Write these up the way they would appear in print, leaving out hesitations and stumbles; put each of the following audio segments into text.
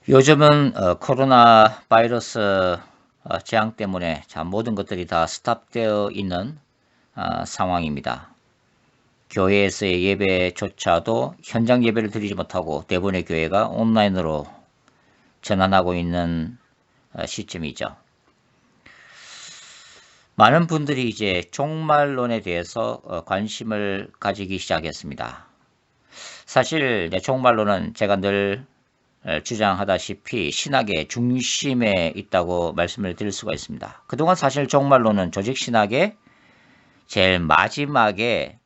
요즘은 코로나 바이러스 재앙 때문에 참 모든 것들이 다 스탑되어 있는 상황입니다. 교회에서의 예배조차도 현장 예배를 드리지 못하고 대부분의 교회가 온라인으로 전환하고 있는 시점이죠. 많은 분들이 이제 종말론에 대해서 관심을 가지기 시작했습니다. 사실 종말론은 제가 늘 주장하다시피 신학의 중심에 있다고 말씀을 드릴 수가 있습니다. 그동안 사실 종말론은 조직신학의 제일 마지막에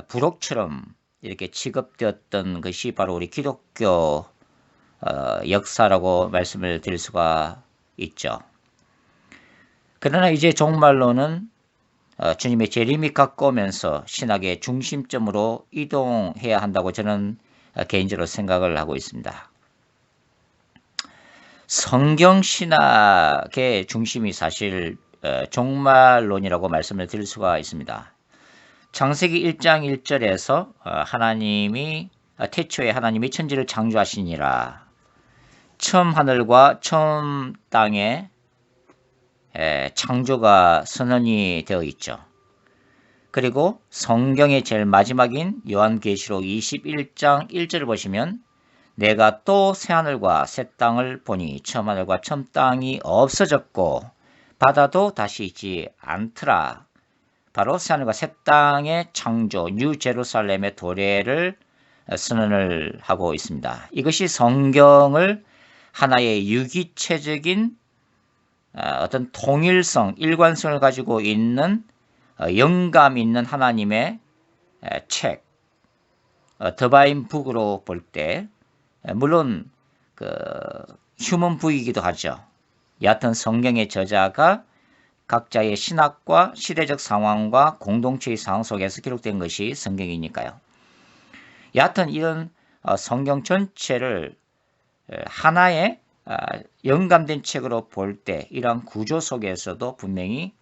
부록처럼 이렇게 취급되었던 것이 바로 우리 기독교 역사라고 말씀을 드릴 수가 있죠. 그러나 이제 종말론은 주님의 재림이 가까우면서 신학의 중심점으로 이동해야 한다고 저는 개인적으로 생각을 하고 있습니다. 성경 신학의 중심이 사실 종말론이라고 말씀을 드릴 수가 있습니다. 창세기 1장 1절에서 하나님이 태초에 하나님이 천지를 창조하시니라. 처음 하늘과 처음 땅의 창조가 선언이 되어 있죠. 그리고 성경의 제일 마지막인 요한계시록 21장 1절을 보시면 내가 또 새하늘과 새 땅을 보니 처음 하늘과 처음 땅이 없어졌고 바다도 다시 있지 않더라. 바로 새하늘과 새 땅의 창조 뉴 제루살렘의 도래를 선언을 하고 있습니다. 이것이 성경을 하나의 유기체적인 어떤 통일성, 일관성을 가지고 있는 영감 있는 하나님의 책, 더바인 북으로 볼 때 물론 그 휴먼 북이기도 하죠. 여하튼 성경의 저자가 각자의 신학과 시대적 상황과 공동체의 상황 속에서 기록된 것이 성경이니까요. 여하튼 이런 성경 전체를 하나의 영감된 책으로 볼 때 이러한 구조 속에서도 분명히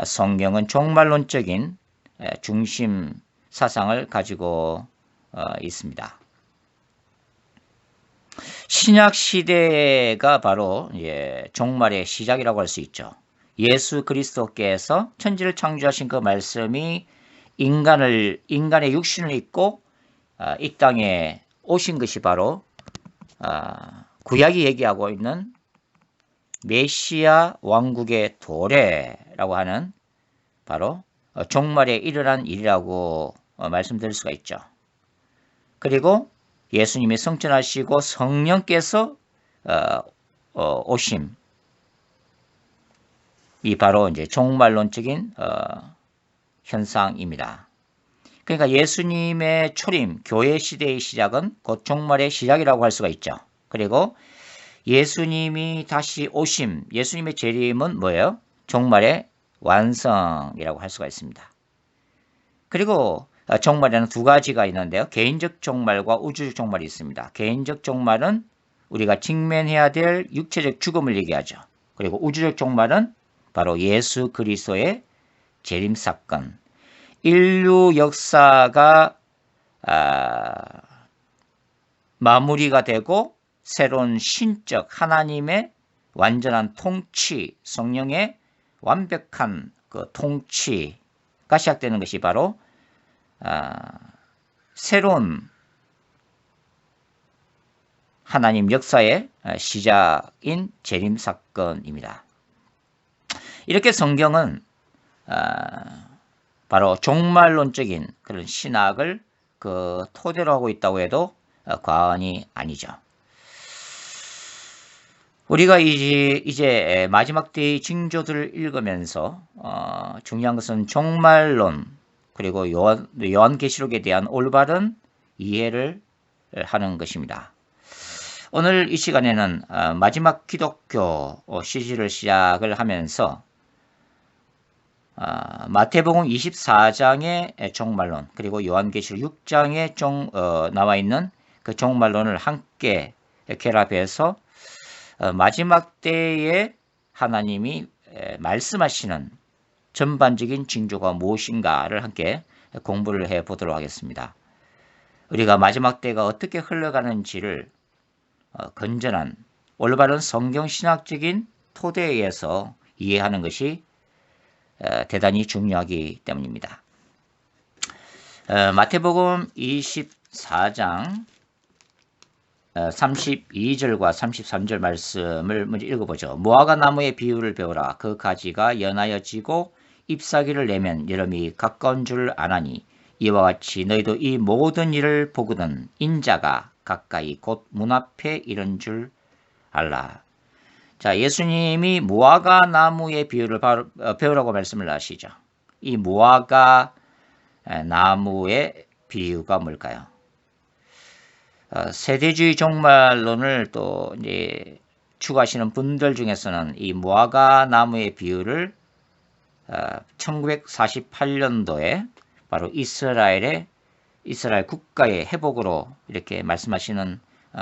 성경은 종말론적인 중심 사상을 가지고 있습니다. 신약 시대가 바로 종말의 시작이라고 할 수 있죠. 예수 그리스도께서 천지를 창조하신 그 말씀이 인간의 육신을 입고 이 땅에 오신 것이 바로 구약이 얘기하고 있는 메시아 왕국의 도래라고 하는 바로 종말에 일어난 일이라고 말씀드릴 수가 있죠. 그리고 예수님이 성천하시고 성령께서 오심, 이 바로 이제 종말론적인 현상입니다. 그러니까 예수님의 초림, 교회 시대의 시작은 곧 종말의 시작이라고 할 수가 있죠. 그리고 예수님이 다시 오심, 예수님의 재림은 뭐예요? 종말의 완성이라고 할 수가 있습니다. 그리고 종말에는 두 가지가 있는데요. 개인적 종말과 우주적 종말이 있습니다. 개인적 종말은 우리가 직면해야 될 육체적 죽음을 얘기하죠. 그리고 우주적 종말은 바로 예수 그리스도의 재림 사건. 인류 역사가 마무리가 되고 새로운 신적 하나님의 완전한 통치, 성령의 완벽한 그 통치가 시작되는 것이 바로 새로운 하나님 역사의 시작인 재림 사건입니다. 이렇게 성경은 바로 종말론적인 그런 신학을 그 토대로 하고 있다고 해도 과언이 아니죠. 우리가 이제 마지막 때의 징조들을 읽으면서 중요한 것은 종말론 그리고 요한계시록에 대한 올바른 이해를 하는 것입니다. 오늘 이 시간에는 마지막 기독교 시리즈를 시작을 하면서 마태복음 24장의 종말론 그리고 요한계시록 6장에 나와 있는 그 종말론을 함께 결합해서 마지막 때에 하나님이 말씀하시는 전반적인 징조가 무엇인가를 함께 공부를 해 보도록 하겠습니다. 우리가 마지막 때가 어떻게 흘러가는지를 건전한 올바른 성경 신학적인 토대에서 이해하는 것이 대단히 중요하기 때문입니다. 마태복음 24장 32절과 33절 말씀을 먼저 읽어보죠. 무화과 나무의 비유를 배우라. 그 가지가 연하여 지고 잎사귀를 내면 여름이 가까운 줄 아나니 이와 같이 너희도 이 모든 일을 보거든 인자가 가까이 곧 문 앞에 이른 줄 알라. 자, 예수님이 무화과 나무의 비유를 배우라고 말씀을 하시죠. 이 무화과 나무의 비유가 뭘까요? 세대주의 종말론을 또 이제 추구하시는 분들 중에서는 이 무화과 나무의 비유를 1948년도에 바로 이스라엘 국가의 회복으로 이렇게 말씀하시는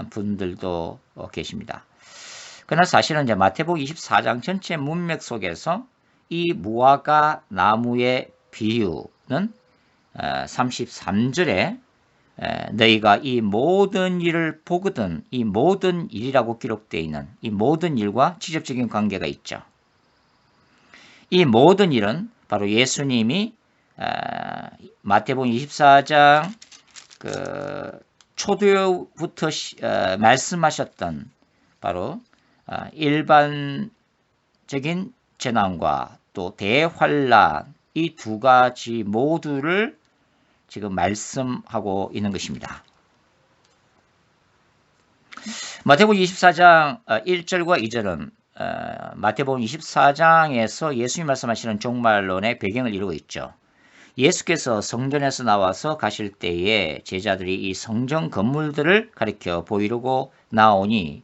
분들도 계십니다. 그러나 사실은 이제 마태복음 24장 전체 문맥 속에서 이 무화과 나무의 비유는 33절에 너희가 이 모든 일을 보거든 이 모든 일이라고 기록되어 있는 이 모든 일과 직접적인 관계가 있죠. 이 모든 일은 바로 예수님이 마태복음 24장 초두부터 말씀하셨던 바로 일반적인 재난과 또 대환란 이 두 가지 모두를 지금 말씀하고 있는 것입니다. 마태복음 24장 1절과 2절은 마태복음 24장에서 예수님이 말씀하시는 종말론의 배경을 이루고 있죠. 예수께서 성전에서 나와서 가실 때에 제자들이 이 성전 건물들을 가리켜 보이려고 나오니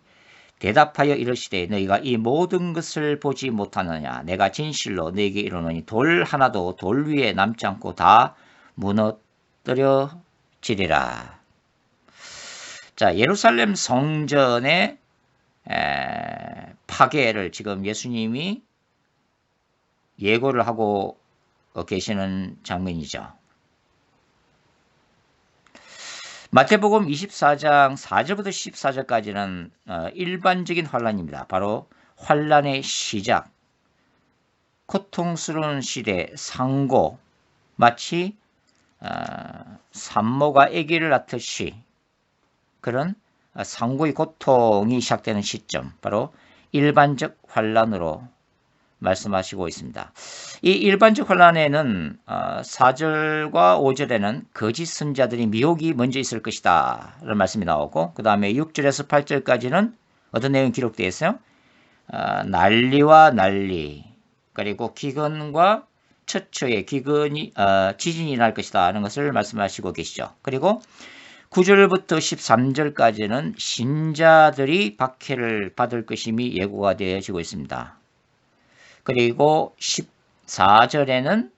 대답하여 이르시되 너희가 이 모든 것을 보지 못하느냐 내가 진실로 너희에게 이르노니 돌 하나도 돌 위에 남지 않고 다 무너뜨려지리라. 자, 예루살렘 성전의 파괴를 지금 예수님이 예고를 하고 계시는 장면이죠. 마태복음 24장 4절부터 14절까지는 일반적인 환란입니다. 바로 환란의 시작, 고통스러운 시대, 상고, 마치 산모가 아기를 낳듯이 그런 상고의 고통이 시작되는 시점, 바로 일반적 환란으로 말씀하시고 있습니다. 이 일반적 환란에는 4절과 5절에는 거짓 선자들이 미혹이 먼저 있을 것이다 라는 말씀이 나오고 그 다음에 6절에서 8절까지는 어떤 내용이 기록되어 있어요? 난리와 난리 그리고 기근과 처처의 지진이 날 것이다 하는 것을 말씀하시고 계시죠. 그리고 9절부터 13절까지는 신자들이 박해를 받을 것임이 예고가 되어지고 있습니다. 그리고 14절에는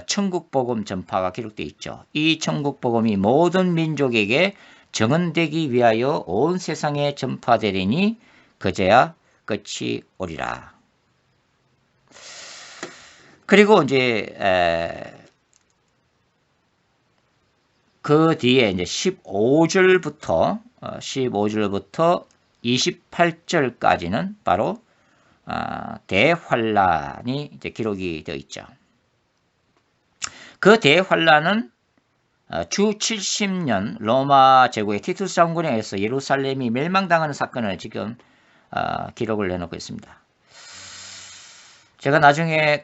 천국복음 전파가 기록되어 있죠. 이 천국복음이 모든 민족에게 정언되기 위하여 온 세상에 전파되리니 그제야 끝이 오리라. 그리고 이제 그 뒤에 이제 15절부터 28절까지는 바로 대환란이 이제 기록이 되어 있죠. 그 대환란은 주 70년 로마 제국의 티투스 장군에 의해서 예루살렘이 멸망당하는 사건을 지금 기록을 해놓고 있습니다. 제가 나중에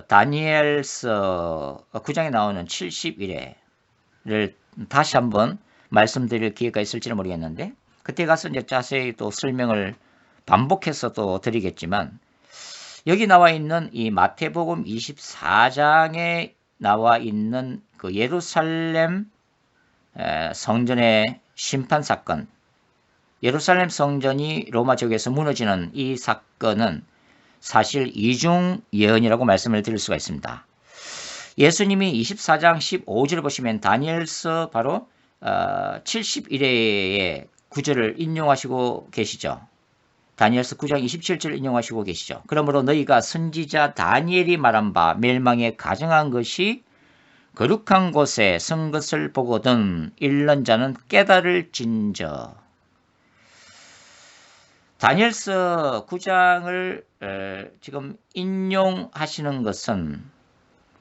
다니엘서 9장에 나오는 70일에를 다시 한번 말씀드릴 기회가 있을지는 모르겠는데 그때 가서 이제 자세히 또 설명을 반복해서 또 드리겠지만 여기 나와 있는 이 마태복음 24장에 나와 있는 그 예루살렘 성전의 심판 사건, 예루살렘 성전이 로마 제국에서 무너지는 이 사건은 사실 이중 예언이라고 말씀을 드릴 수가 있습니다. 예수님이 24장 15절을 보시면 다니엘서 바로 71회의 구절을 인용하시고 계시죠. 다니엘서 9장 27절 인용하시고 계시죠. 그러므로 너희가 선지자 다니엘이 말한 바 멸망에 가정한 것이 거룩한 곳에 선 것을 보거든 읽는 자는 깨달을진저. 다니엘서 9장을 지금 인용하시는 것은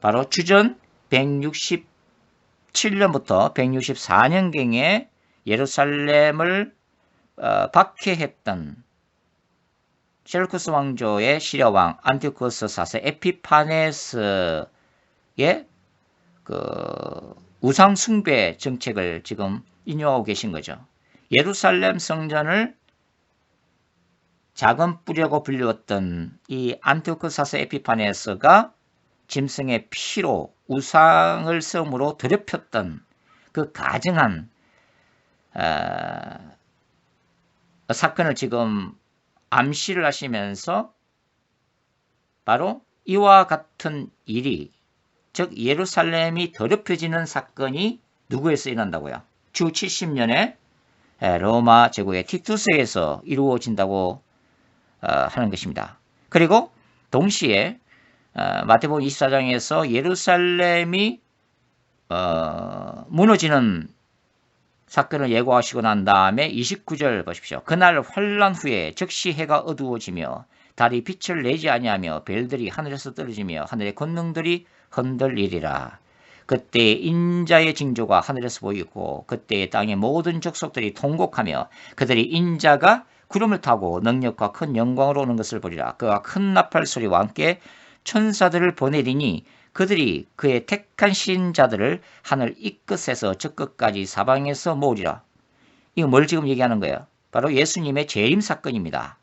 바로 주전 167년부터 164년경에 예루살렘을 박해했던 셀루쿠스 왕조의 시리아 왕 안티오쿠스 4세 에피파네스의 그 우상 숭배 정책을 지금 인용하고 계신 거죠. 예루살렘 성전을 작은 뿌리라고 불렸던 이 안티오쿠스 4세 에피파네스가 짐승의 피로 우상을 섬으로 더럽혔던 그 가증한 사건을 지금 암시를 하시면서 바로 이와 같은 일이, 즉 예루살렘이 더럽혀지는 사건이 누구에서 일어난다고요? 주 70년에 로마 제국의 티투스에서 이루어진다고 하는 것입니다. 그리고 동시에 마태복음 24장에서 예루살렘이 무너지는 사건을 예고하시고 난 다음에 29절 보십시오. 그날 환란 후에 즉시 해가 어두워지며 달이 빛을 내지 아니하며 별들이 하늘에서 떨어지며 하늘의 권능들이 흔들리리라. 그때 인자의 징조가 하늘에서 보이고 그때 땅의 모든 족속들이 통곡하며 그들이 인자가 구름을 타고 능력과 큰 영광으로 오는 것을 보리라. 그가 큰 나팔 소리와 함께 천사들을 보내리니 그들이 그의 택한 신자들을 하늘 이 끝에서 저 끝까지 사방에서 모으리라. 이거 뭘 지금 얘기하는 거예요? 바로 예수님의 재림 사건입니다.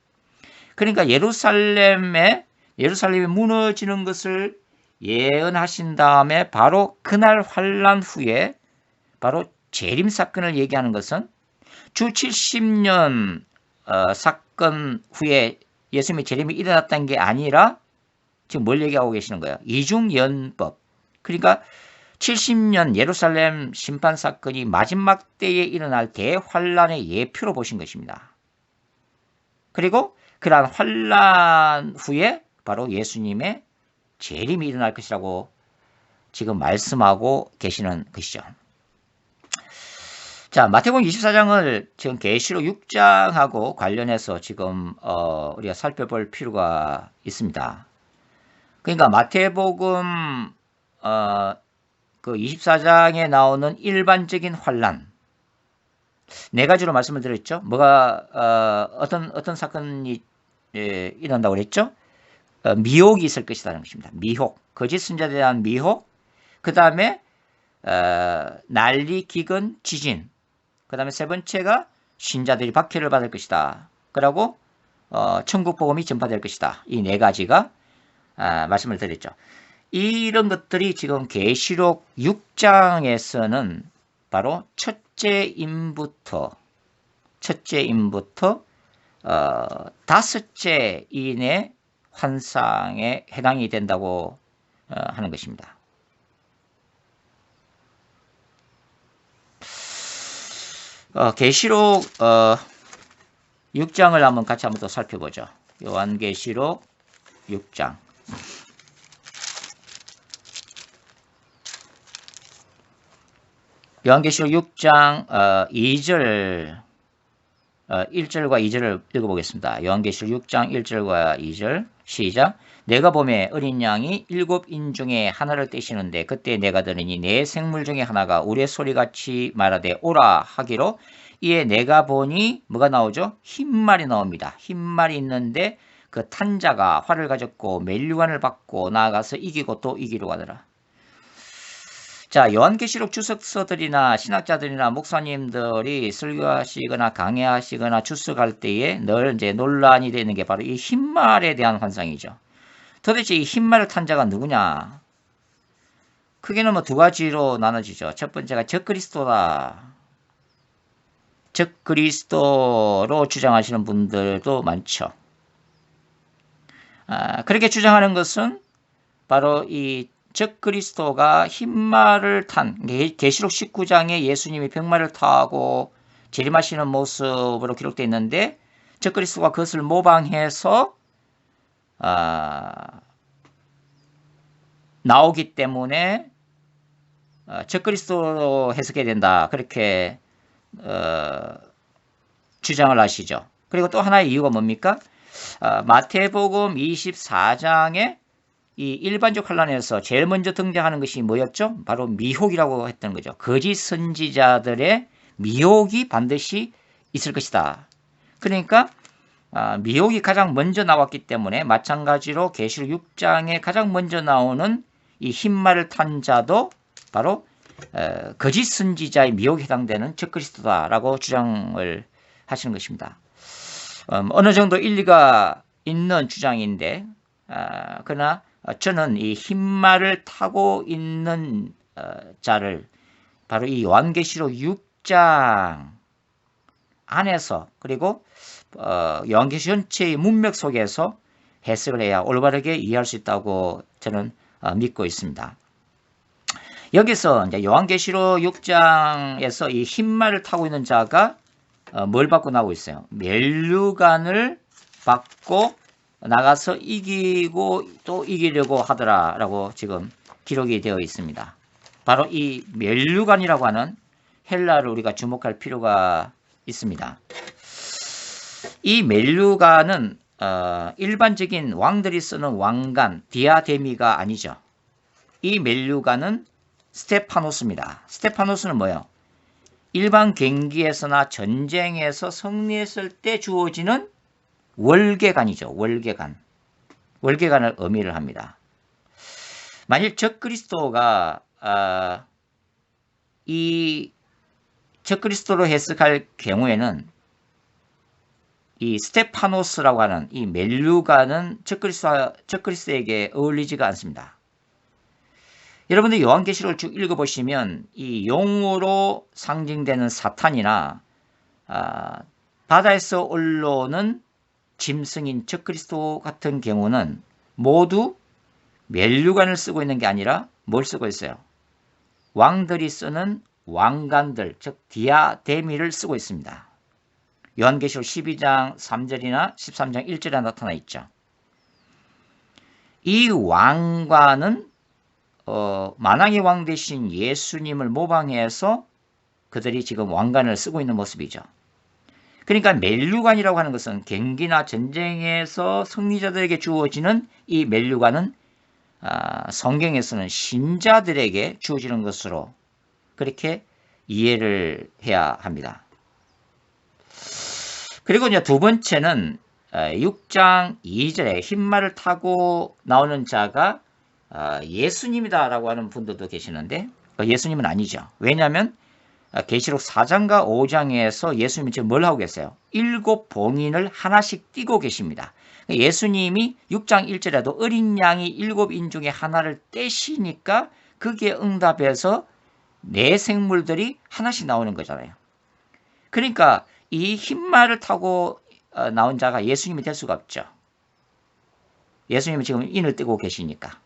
그러니까 예루살렘이 무너지는 것을 예언하신 다음에 바로 그날 환란 후에 바로 재림 사건을 얘기하는 것은 주 70년 사건 후에 예수님의 재림이 일어났다는 게 아니라 지금 뭘 얘기하고 계시는 거예요? 이중연법. 그러니까 70년 예루살렘 심판 사건이 마지막 때에 일어날 대환란의 예표로 보신 것입니다. 그리고 그러한 환란 후에 바로 예수님의 재림이 일어날 것이라고 지금 말씀하고 계시는 것이죠. 자, 마태복음 24장을 지금 계시록 6장하고 관련해서 지금 우리가 살펴볼 필요가 있습니다. 그러니까 마태복음 그 24장에 나오는 일반적인 환란 네 가지로 말씀을 드렸죠. 뭐가 어떤 사건이 일어난다고 그랬죠? 미혹이 있을 것이라는 것입니다. 미혹, 거짓 선자들에 대한 미혹. 그 다음에 난리, 기근, 지진. 그 다음에 세 번째가 신자들이 박해를 받을 것이다. 그리고 천국 복음이 전파될 것이다. 이 네 가지가 말씀을 드렸죠. 이런 것들이 지금 계시록 6장에서는 바로 첫째인부터 다섯째 인의 환상에 해당이 된다고 하는 것입니다. 계시록 6장을 한번 같이 한번 더 살펴보죠. 요한계시록 6장. 요한계시록 6장 2절 1절과 2절을 읽어보겠습니다. 요한계시록 6장 1절과 2절 시작. 내가 보매 어린 양이 7인 중에 하나를 떼시는데 그때 내가 들으니 네 생물 중에 하나가 우레 소리같이 말하되 오라 하기로 이에 내가 보니 뭐가 나오죠? 흰말이 나옵니다. 흰말이 있는데 그 탄자가 활을 가졌고 멜류관을 받고 나아가서 이기고 또 이기러 가더라. 자, 요한계시록 주석서들이나 신학자들이나 목사님들이 설교하시거나 강해하시거나 주석할 때에 늘 이제 논란이 되는 게 바로 이 흰말에 대한 환상이죠. 도대체 이 흰말을 탄 자가 누구냐? 크게는 뭐 두 가지로 나눠지죠. 첫 번째가 적그리스도다. 적그리스도로 주장하시는 분들도 많죠. 그렇게 주장하는 것은 바로 이 적그리스도가 흰말을 탄 계시록 19장에 예수님이 백마를 타고 재림하시는 모습으로 기록되어 있는데 적그리스도가 그것을 모방해서 나오기 때문에 적그리스도로 해석해야 된다. 그렇게 주장을 하시죠. 그리고 또 하나의 이유가 뭡니까? 마태복음 24장에 이 일반적 환란에서 제일 먼저 등장하는 것이 뭐였죠? 바로 미혹이라고 했던 거죠. 거짓 선지자들의 미혹이 반드시 있을 것이다. 그러니까 미혹이 가장 먼저 나왔기 때문에 마찬가지로 계시록 6장에 가장 먼저 나오는 이 흰말을 탄 자도 바로 거짓 선지자의 미혹에 해당되는 적그리스도다라고 주장을 하시는 것입니다. 어느 정도 일리가 있는 주장인데 그러나 저는 이 흰말을 타고 있는 자를 바로 이 요한계시록 6장 안에서 그리고 요한계시록 전체의 문맥 속에서 해석을 해야 올바르게 이해할 수 있다고 저는 믿고 있습니다. 여기서 이제 요한계시록 6장에서 이 흰말을 타고 있는 자가 뭘 받고 나오고 있어요? 면류관을 받고 나가서 이기고 또 이기려고 하더라라고 지금 기록이 되어 있습니다. 바로 이 면류관이라고 하는 헬라를 우리가 주목할 필요가 있습니다. 이 면류관은 일반적인 왕들이 쓰는 왕관, 디아데미가 아니죠. 이 면류관은 스테파노스입니다. 스테파노스는 뭐예요? 일반 경기에서나 전쟁에서 승리했을 때 주어지는 월계관이죠. 월계관. 월계관을 의미를 합니다. 만일 적그리스도가 이 적그리스도로 해석할 경우에는 이 스테파노스라고 하는 이 면류관은 적그리스도에게 어울리지가 않습니다. 여러분들 요한계시록을 쭉 읽어보시면 이 용으로 상징되는 사탄이나 바다에서 올라오는 짐승인 적그리스도 같은 경우는 모두 면류관을 쓰고 있는 게 아니라 뭘 쓰고 있어요? 왕들이 쓰는 왕관들, 즉 디아데미를 쓰고 있습니다. 요한계시록 12장 3절이나 13장 1절에 나타나 있죠. 이 왕관은 만왕의 왕 대신 예수님을 모방해서 그들이 지금 왕관을 쓰고 있는 모습이죠. 그러니까 면류관이라고 하는 것은 경기나 전쟁에서 승리자들에게 주어지는 이 면류관은 성경에서는 신자들에게 주어지는 것으로 그렇게 이해를 해야 합니다. 그리고 이제 두 번째는 6장 2절에 흰말을 타고 나오는 자가 예수님이다라고 하는 분들도 계시는데 예수님은 아니죠. 왜냐하면 계시록 4장과 5장에서 예수님이 지금 뭘 하고 계세요? 7 봉인을 하나씩 띄고 계십니다. 예수님이 6장 1절에도 어린 양이 7인 중에 하나를 떼시니까 그게 응답해서 네 생물들이 하나씩 나오는 거잖아요. 그러니까 이 흰말을 타고 나온 자가 예수님이 될 수가 없죠. 예수님이 지금 인을 떼고 계시니까.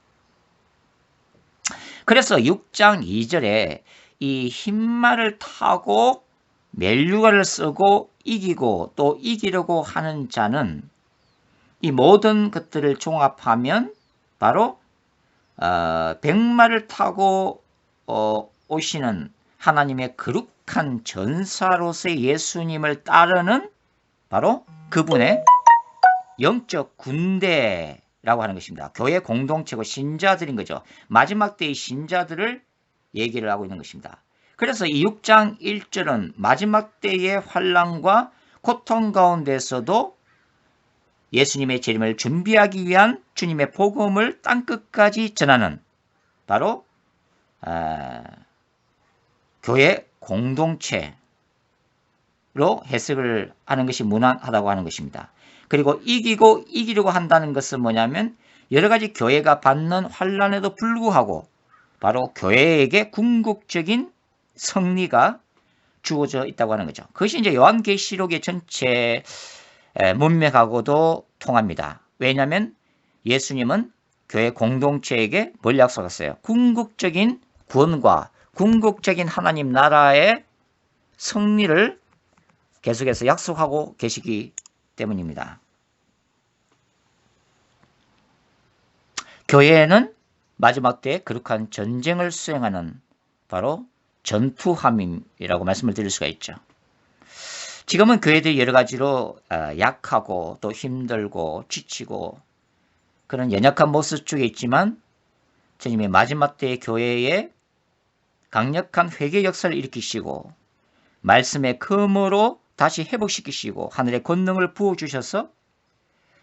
그래서 6장 2절에 이 흰말을 타고 면류관을 쓰고 이기고 또 이기려고 하는 자는 이 모든 것들을 종합하면 바로 백마를 타고 오시는 하나님의 거룩한 전사로서의 예수님을 따르는 바로 그분의 영적 군대라고 하는 것입니다. 교회 공동체고 신자들인 거죠. 마지막 때의 신자들을 얘기를 하고 있는 것입니다. 그래서 이 6장 1절은 마지막 때의 환난과 고통 가운데서도 예수님의 재림을 준비하기 위한 주님의 복음을 땅끝까지 전하는 바로 교회 공동체로 해석을 하는 것이 무난하다고 하는 것입니다. 그리고 이기고 이기려고 한다는 것은 뭐냐면 여러 가지 교회가 받는 환난에도 불구하고 바로 교회에게 궁극적인 승리가 주어져 있다고 하는 거죠. 그것이 이제 요한계시록의 전체 문맥하고도 통합니다. 왜냐하면 예수님은 교회 공동체에게 뭘 약속했어요? 궁극적인 구원과 궁극적인 하나님 나라의 승리를 계속해서 약속하고 계시기 때문입니다. 교회는 마지막 때에 거룩한 전쟁을 수행하는 바로 전투함이라고 말씀을 드릴 수가 있죠. 지금은 교회들이 여러 가지로 약하고 또 힘들고 지치고 그런 연약한 모습 쪽에 있지만 주님의 마지막 때의 교회에 강력한 회개 역사를 일으키시고 말씀의 금으로 다시 회복시키시고 하늘의 권능을 부어주셔서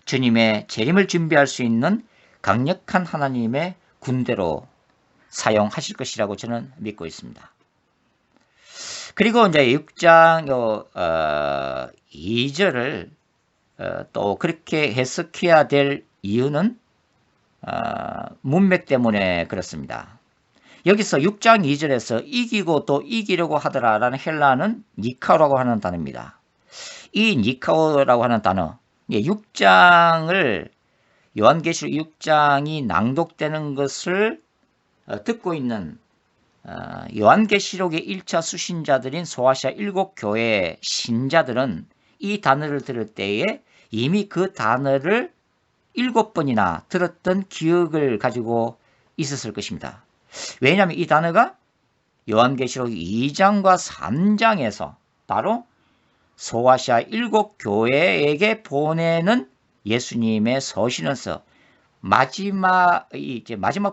주님의 재림을 준비할 수 있는 강력한 하나님의 군대로 사용하실 것이라고 저는 믿고 있습니다. 그리고 이제 6장 2절을 또 그렇게 해석해야 될 이유는 문맥 때문에 그렇습니다. 여기서 6장 2절에서 이기고 또 이기려고 하더라라는 헬라어는 니카오라고 하는 단어입니다. 이 니카오라고 하는 단어, 6장을 요한계시록 6장이 낭독되는 것을 듣고 있는 요한계시록의 1차 수신자들인 소아시아 7교회 신자들은 이 단어를 들을 때에 이미 그 단어를 7번이나 들었던 기억을 가지고 있었을 것입니다. 왜냐하면 이 단어가 요한계시록 2장과 3장에서 바로 소아시아 7교회에게 보내는 예수님의 서신에서 마지막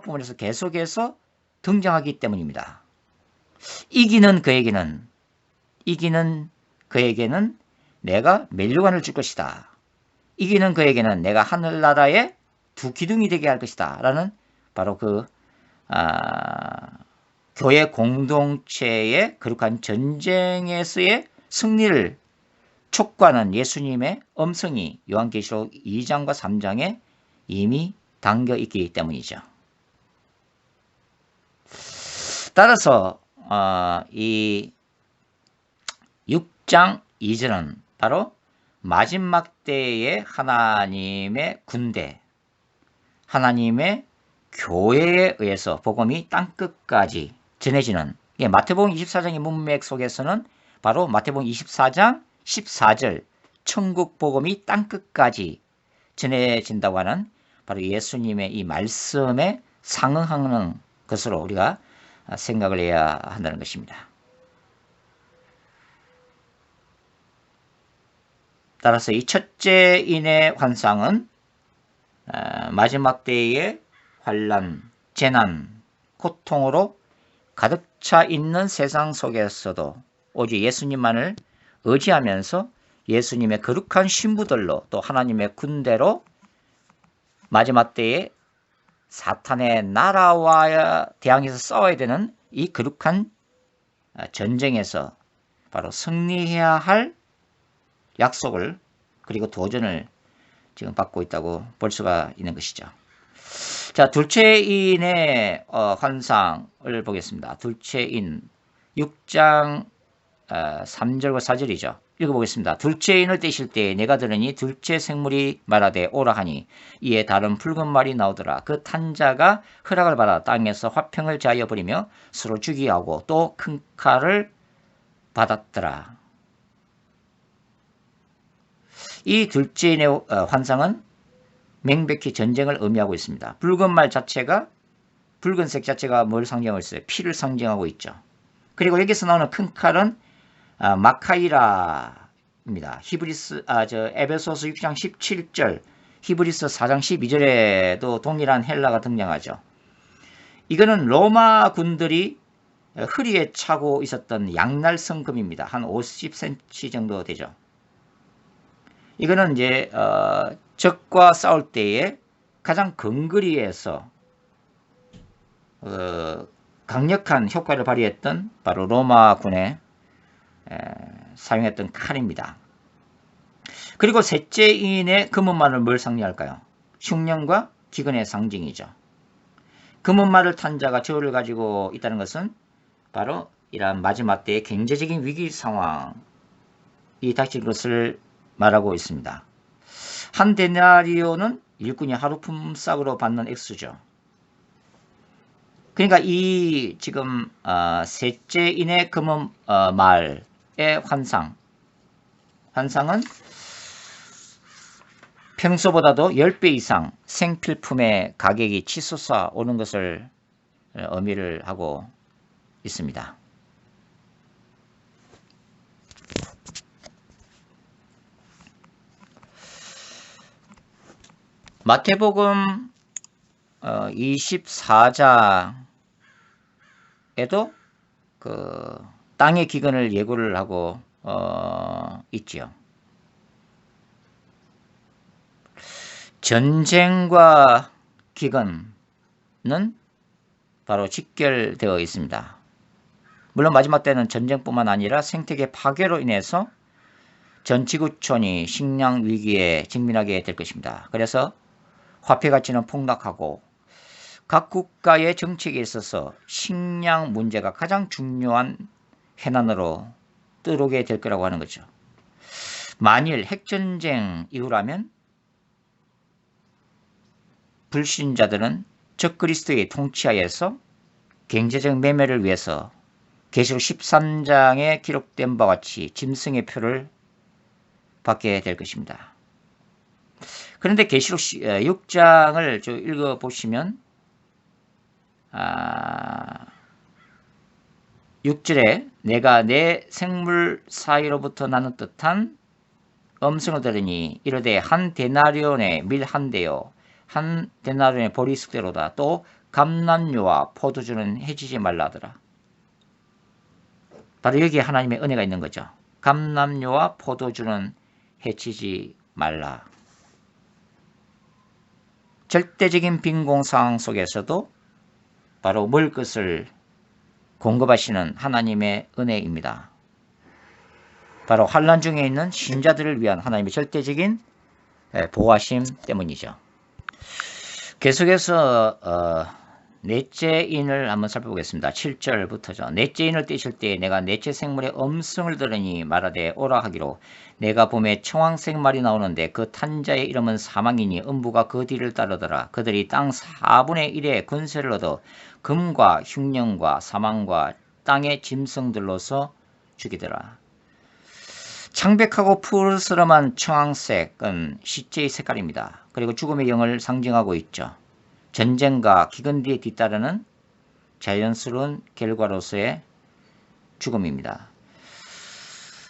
부분에서 계속해서 등장하기 때문입니다. 이기는 그에게는 내가 멸류관을 줄 것이다. 이기는 그에게는 내가 하늘나라의 두 기둥이 되게 할 것이다. 라는 바로 그 교회 공동체의 거룩한 전쟁에서의 승리를 촉구하는 예수님의 음성이 요한계시록 2장과 3장에 이미 담겨 있기 때문이죠. 따라서 이 6장 2절은 바로 마지막 때의 하나님의 군대, 하나님의 교회에 의해서 복음이 땅끝까지 전해지는, 마태복음 24장의 문맥 속에서는 바로 마태복음 24장 14절 천국 복음이 땅끝까지 전해진다고 하는 바로 예수님의 이 말씀에 상응하는 것으로 우리가 생각을 해야 한다는 것입니다. 따라서 이 첫째인의 환상은 마지막 때의 환난, 재난, 고통으로 가득 차 있는 세상 속에서도 오직 예수님만을 의지하면서 예수님의 거룩한 신부들로 또 하나님의 군대로 마지막 때에 사탄의 나라와 대항해서 싸워야 되는 이 거룩한 전쟁에서 바로 승리해야 할 약속을 그리고 도전을 지금 받고 있다고 볼 수가 있는 것이죠. 자, 둘째인의 환상을 보겠습니다. 둘째인 6장 3절과 4절이죠. 읽어보겠습니다. 둘째인을 떼실 때 내가 들으니 둘째 생물이 말하되 오라 하니 이에 다른 붉은 말이 나오더라. 그 탄 자가 허락을 받아 땅에서 화평을 제하여 버리며 서로 죽이게 하고 또 큰 칼을 받았더라. 이 둘째인의 환상은 명백히 전쟁을 의미하고 있습니다. 붉은 말 자체가, 붉은색 자체가 뭘 상징하고 있어요? 피를 상징하고 있죠. 그리고 여기서 나오는 큰 칼은 마카이라입니다. 에베소서 6장 17절, 히브리서 4장 12절에도 동일한 헬라가 등장하죠. 이거는 로마 군들이 허리에 차고 있었던 양날성금입니다. 한 50cm 정도 되죠. 이거는 이제 적과 싸울 때에 가장 근거리에서 강력한 효과를 발휘했던 바로 로마군의 사용했던 칼입니다. 그리고 셋째인의 금은말은 뭘 상징할까요? 흉년과 기근의 상징이죠. 금은말을 탄 자가 저울을 가지고 있다는 것은 바로 이러한 마지막 때의 경제적인 위기 상황이 닥칠 것을 말하고 있습니다. 한 데나리오는 일꾼이 하루 품삯으로 받는 액수죠. 그러니까 이 지금 셋째인의 금은 말의 환상은 평소보다도 10배 이상 생필품의 가격이 치솟아 오는 것을 의미를 하고 있습니다. 마태복음 24장에도 그 땅의 기근을 예고를 하고 있지요. 전쟁과 기근은 바로 직결되어 있습니다. 물론 마지막 때는 전쟁뿐만 아니라 생태계 파괴로 인해서 전 지구촌이 식량 위기에 직면하게 될 것입니다. 그래서 화폐 가치는 폭락하고 각 국가의 정책에 있어서 식량 문제가 가장 중요한 해난으로 떠오르게 될 거라고 하는 거죠. 만일 핵전쟁 이후라면 불신자들은 적그리스도의 통치하에서 경제적 매매를 위해서 계시록 13장에 기록된 바와 같이 짐승의 표를 받게 될 것입니다. 그런데 계시록 6장을 좀 읽어보시면 6절에 내가 내 생물 사이로부터 나는 듯한 음성을 들으니 이르되 한 데나리온의 밀 한 대요 한 데나리온의 보리 숙대로다. 또 감람류와 포도주는 해치지 말라 하더라. 바로 여기에 하나님의 은혜가 있는 거죠. 감람류와 포도주는 해치지 말라. 절대적인 빈곤 상황 속에서도 바로 먹을 것을 공급하시는 하나님의 은혜입니다. 바로 환난 중에 있는 신자들을 위한 하나님의 절대적인 보호하심 때문이죠. 계속해서 넷째 인을 한번 살펴보겠습니다. 7절부터죠. 넷째 인을 떼실 때 내가 넷째 생물의 음성을 들으니 말하되 오라 하기로 내가 봄에 청황색 말이 나오는데 그 탄자의 이름은 사망이니 음부가 그 뒤를 따르더라. 그들이 땅 4분의 1의 권세를 얻어 금과 흉령과 사망과 땅의 짐승들로서 죽이더라. 창백하고 푸르스름한 청황색은 시체의 색깔입니다. 그리고 죽음의 영을 상징하고 있죠. 전쟁과 기근 뒤에 뒤따르는 자연스러운 결과로서의 죽음입니다.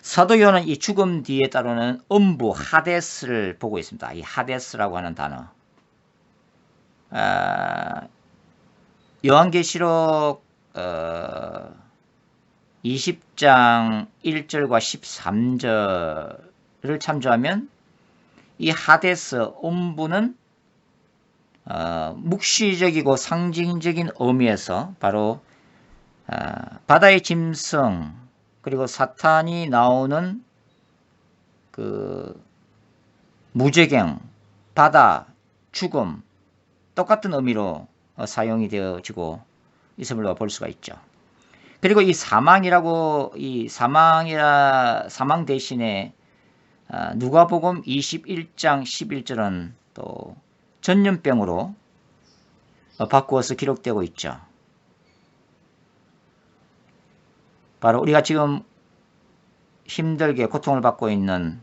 사도 요한은 이 죽음 뒤에 따르는 음부 하데스를 보고 있습니다. 이 하데스라고 하는 단어. 요한계시록 20장 1절과 13절을 참조하면 이 하데스 음부는 묵시적이고 상징적인 의미에서 바로 바다의 짐승 그리고 사탄이 나오는 그 무저갱, 바다, 죽음 똑같은 의미로 사용이 되어지고 있음을 볼 수가 있죠. 그리고 이 사망이라고 이 사망 대신에 누가복음 21장 11절은 또 전염병으로 바꾸어서 기록되고 있죠. 바로 우리가 지금 힘들게 고통을 받고 있는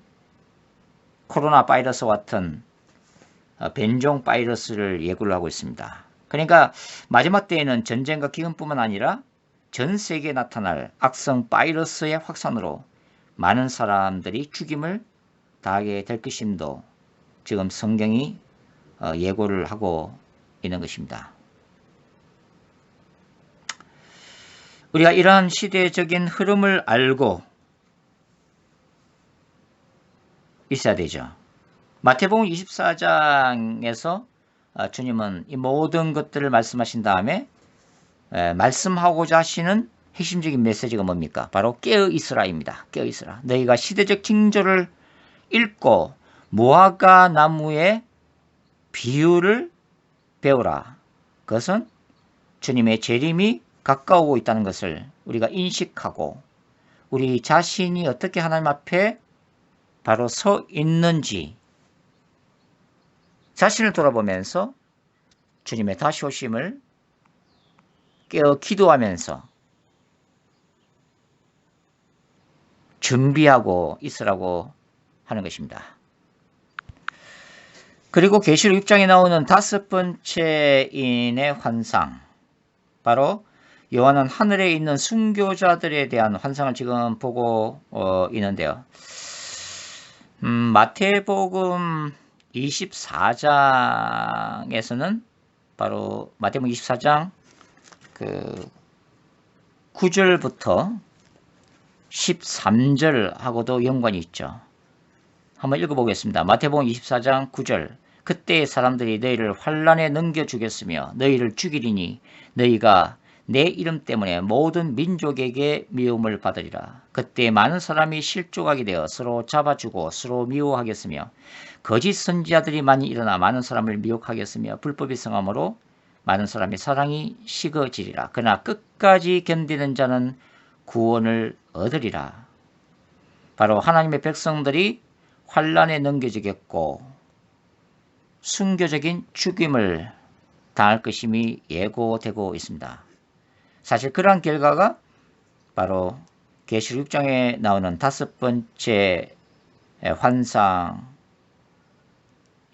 코로나 바이러스와 같은 변종 바이러스를 예고를 하고 있습니다. 그러니까 마지막 때에는 전쟁과 기근뿐만 아니라 전 세계에 나타날 악성 바이러스의 확산으로 많은 사람들이 죽임을 당하게 될 것임도 지금 성경이 예고를 하고 있는 것입니다. 우리가 이러한 시대적인 흐름을 알고 있어야 되죠. 마태복음 24장에서 주님은 이 모든 것들을 말씀하신 다음에 말씀하고자 하시는 핵심적인 메시지가 뭡니까? 바로 깨어있으라입니다. 깨어있으라. 너희가 시대적 징조를 읽고 무화과 나무의 비유를 배우라. 그것은 주님의 재림이 가까우고 있다는 것을 우리가 인식하고 우리 자신이 어떻게 하나님 앞에 바로 서 있는지 자신을 돌아보면서 주님의 다시 오심을 깨어 기도하면서 준비하고 있으라고 하는 것입니다. 그리고 계시록 6장에 나오는 다섯 번째 인의 환상, 바로 요한은 하늘에 있는 순교자들에 대한 환상을 지금 보고 있는데요. 마태복음 24장에서는 바로 마태복음 24장 그 9절부터 13절하고도 연관이 있죠. 한번 읽어보겠습니다. 마태복음 24장 9절. 그때 사람들이 너희를 환란에 넘겨주겠으며 너희를 죽이리니 너희가 내 이름 때문에 모든 민족에게 미움을 받으리라. 그때 많은 사람이 실족하게 되어 서로 잡아주고 서로 미워하겠으며 거짓 선지자들이 많이 일어나 많은 사람을 미혹하겠으며 불법이 성함으로 많은 사람의 사랑이 식어지리라. 그러나 끝까지 견디는 자는 구원을 얻으리라. 바로 하나님의 백성들이 환란에 넘겨지겠고 순교적인 죽임을 당할 것임이 예고되고 있습니다. 사실 그러한 결과가 바로 계시록 6장에 나오는 5번째 환상일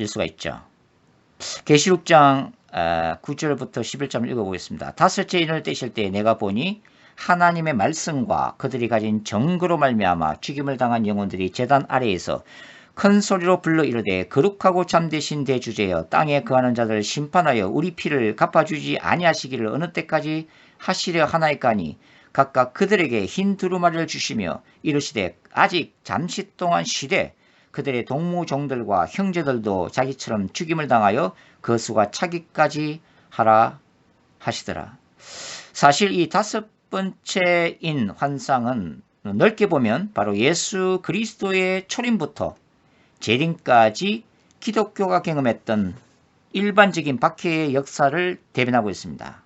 수가 있죠. 계시록 6장 9절부터 11절을 읽어보겠습니다. 다섯째 인을 떼실 때 내가 보니 하나님의 말씀과 그들이 가진 정거로 말미암아 죽임을 당한 영혼들이 제단 아래에서 큰 소리로 불러 이르되 거룩하고 참되신 대주제여 땅에 거하는 자들을 심판하여 우리 피를 갚아주지 아니하시기를 어느 때까지 하시려 하나이까 하니 각각 그들에게 흰 두루마리를 주시며 이르시되 아직 잠시 동안 쉬되 그들의 동무종들과 형제들도 자기처럼 죽임을 당하여 그 수가 차기까지 하라 하시더라. 사실 이 5번째인 환상은 넓게 보면 바로 예수 그리스도의 초림부터 재림까지 기독교가 경험했던 일반적인 박해의 역사를 대변하고 있습니다.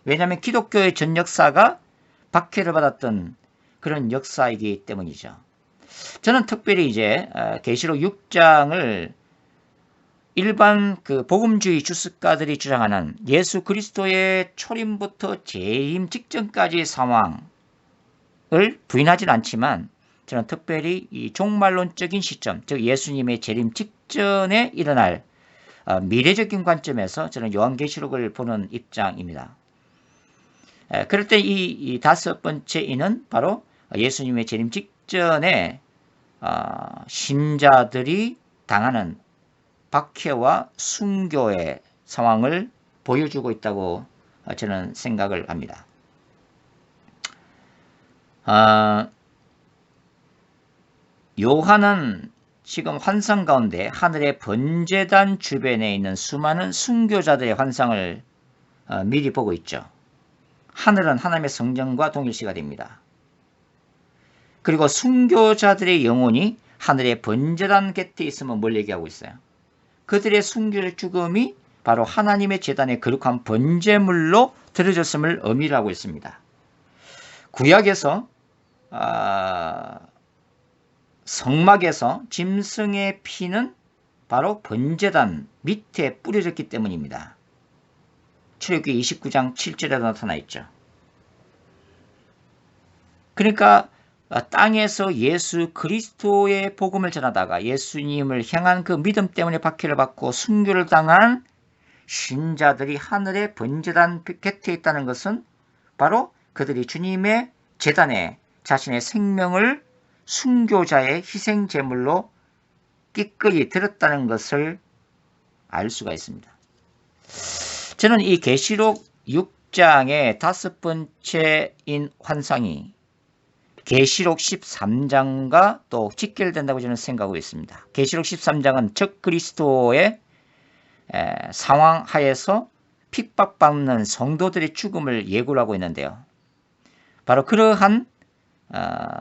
왜냐하면 기독교의 전 역사가 박해를 받았던 그런 역사이기 때문이죠. 저는 특별히 이제 계시록 6장을 일반 그 복음주의 주석가들이 주장하는 예수 그리스도의 초림부터 재림 직전까지의 상황을 부인하지는 않지만 저는 특별히 이 종말론적인 시점, 즉 예수님의 재림 직전에 일어날 미래적인 관점에서 저는 요한계시록을 보는 입장입니다. 그럴 때 이 5번째 인은 바로 예수님의 재림 직전에 신자들이 당하는 박해와 순교의 상황을 보여주고 있다고 저는 생각을 합니다. 요한은 지금 환상 가운데 하늘의 번제단 주변에 있는 수많은 순교자들의 환상을 미리 보고 있죠. 하늘은 하나님의 성전과 동일시가 됩니다. 그리고 순교자들의 영혼이 하늘의 번제단 곁에 있으면 뭘 얘기하고 있어요? 그들의 순교의 죽음이 바로 하나님의 제단의 거룩한 번제물로 드려졌음을 의미를 하고 있습니다. 구약에서 성막에서 짐승의 피는 바로 번제단 밑에 뿌려졌기 때문입니다. 출애굽기 29장 7절에도 나타나 있죠. 그러니까 땅에서 예수 그리스도의 복음을 전하다가 예수님을 향한 그 믿음 때문에 박해를 받고 순교를 당한 신자들이 하늘의 번제단 곁에 있다는 것은 바로 그들이 주님의 제단에 자신의 생명을 순교자의 희생 제물로 기꺼이 드렸다는 것을 알 수가 있습니다. 저는 이 계시록 6장의 5번째인 환상이 계시록 13장과 또 직결된다고 저는 생각하고 있습니다. 계시록 13장은 적 그리스도의 상황 하에서 핍박받는 성도들의 죽음을 예고를 하고 있는데요. 바로 그러한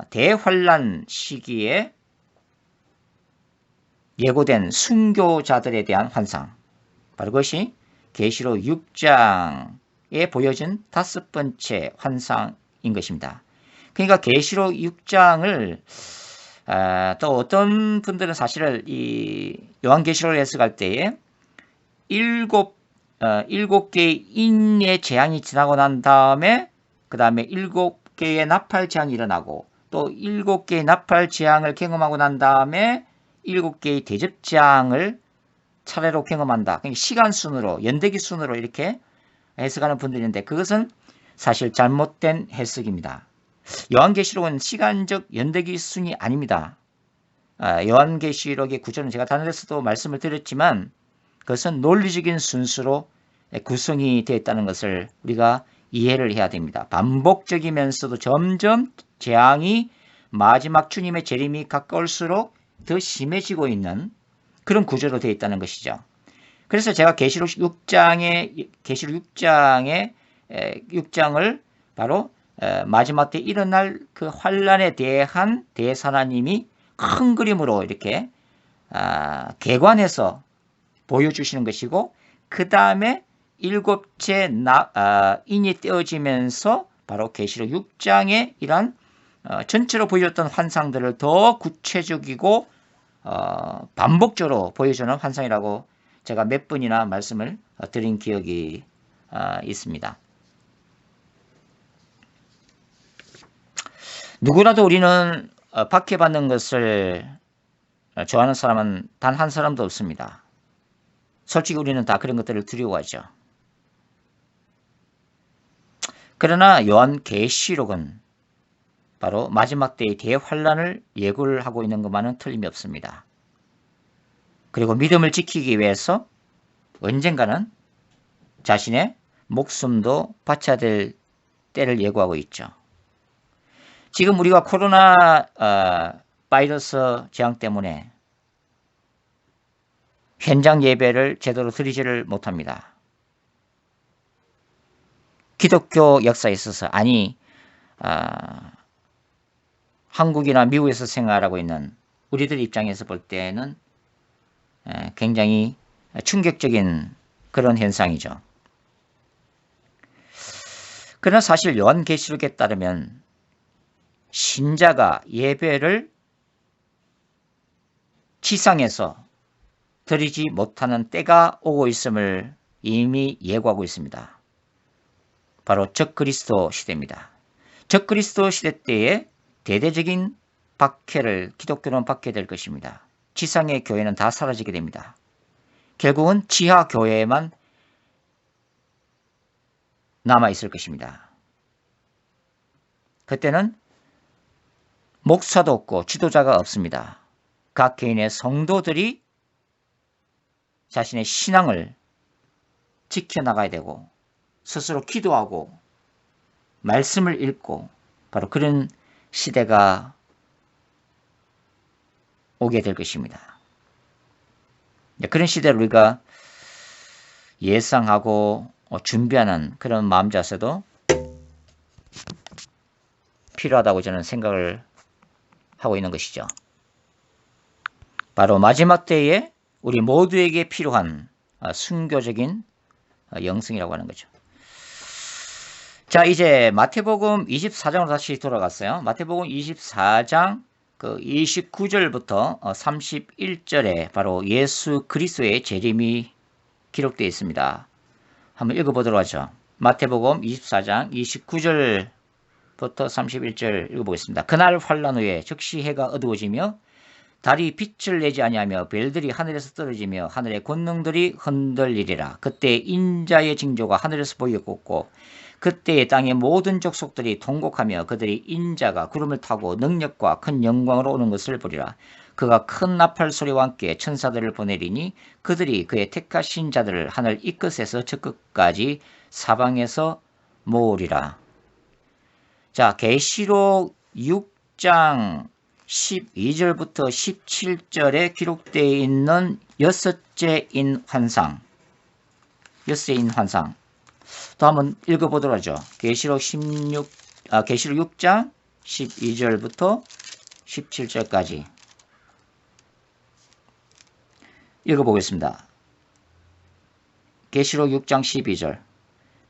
대환란 시기에 예고된 순교자들에 대한 환상, 바로 그것이 계시록 6장에 보여진 5번째 환상인 것입니다. 그러니까 계시록 6장을 또 어떤 분들은 사실은 이 요한계시록을 해석할 때에 일곱 개의 인의 재앙이 지나고 난 다음에 그 다음에 7개의 나팔 재앙이 일어나고 또 7개의 나팔 재앙을 경험하고 난 다음에 7개의 대접 재앙을 차례로 경험한다. 그러니까 시간 순으로 연대기 순으로 이렇게 해석하는 분들이 있는데 그것은 사실 잘못된 해석입니다. 요한계시록은 시간적 연대기순이 아닙니다. 요한계시록의 구조는 제가 다른 데서도 말씀을 드렸지만 그것은 논리적인 순수로 구성이 되어 있다는 것을 우리가 이해를 해야 됩니다. 반복적이면서도 점점 재앙이 마지막 주님의 재림이 가까울수록 더 심해지고 있는 그런 구조로 되어 있다는 것이죠. 그래서 제가 계시록 6장을 바로 마지막 때 일어날 그 환란에 대한 대사나님이 큰 그림으로 이렇게 개관해서 보여주시는 것이고, 그 다음에 일곱째 인이 떼어지면서 바로 계시록 6장의 이러한 전체로 보여줬던 환상들을 더 구체적이고 반복적으로 보여주는 환상이라고 제가 몇 번이나 말씀을 드린 기억이 있습니다. 누구라도 우리는 박해받는 것을 좋아하는 사람은 단 한 사람도 없습니다. 솔직히 우리는 다 그런 것들을 두려워하죠. 그러나 요한계시록은 바로 마지막 때의 대환란을 예고를 하고 있는 것만은 틀림이 없습니다. 그리고 믿음을 지키기 위해서 언젠가는 자신의 목숨도 바쳐야 될 때를 예고하고 있죠. 지금 우리가 코로나 바이러스 재앙 때문에 현장 예배를 제대로 드리지를 못합니다. 기독교 역사에 있어서 한국이나 미국에서 생활하고 있는 우리들 입장에서 볼 때는 굉장히 충격적인 그런 현상이죠. 그러나 사실 요한계시록에 따르면 신자가 예배를 지상에서 드리지 못하는 때가 오고 있음을 이미 예고하고 있습니다. 바로 적그리스도 시대입니다. 적그리스도 시대 때에 대대적인 박해를 기독교는 받게 될 것입니다. 지상의 교회는 다 사라지게 됩니다. 결국은 지하 교회에만 남아있을 것입니다. 그때는 목사도 없고 지도자가 없습니다. 각 개인의 성도들이 자신의 신앙을 지켜나가야 되고 스스로 기도하고 말씀을 읽고 바로 그런 시대가 오게 될 것입니다. 그런 시대를 우리가 예상하고 준비하는 그런 마음 자세도 필요하다고 저는 생각을 하고 있는 것이죠. 바로 마지막 때에 우리 모두에게 필요한 순교적인 영성이라고 하는 거죠. 자, 이제 마태복음 24장으로 다시 돌아갔어요. 마태복음 24장 29절부터 31절에 바로 예수 그리스도의 재림이 기록되어 있습니다. 한번 읽어보도록 하죠. 마태복음 24장 29절부터 31절 읽어보겠습니다. 그날 환란 후에 즉시 해가 어두워지며 달이 빛을 내지 아니하며 별들이 하늘에서 떨어지며 하늘의 권능들이 흔들리리라. 그때 인자의 징조가 하늘에서 보이겠고 그때의 땅의 모든 족속들이 통곡하며 그들이 인자가 구름을 타고 능력과 큰 영광으로 오는 것을 보리라. 그가 큰 나팔 소리와 함께 천사들을 보내리니 그들이 그의 택하신 자들을 하늘 이 끝에서 저 끝까지 사방에서 모으리라. 자, 계시록 6장 12절부터 17절에 기록되어 있는 여섯째인 환상. 또 한번 읽어보도록 하죠. 계시록 6장 12절부터 17절까지 읽어보겠습니다. 계시록 6장 12절.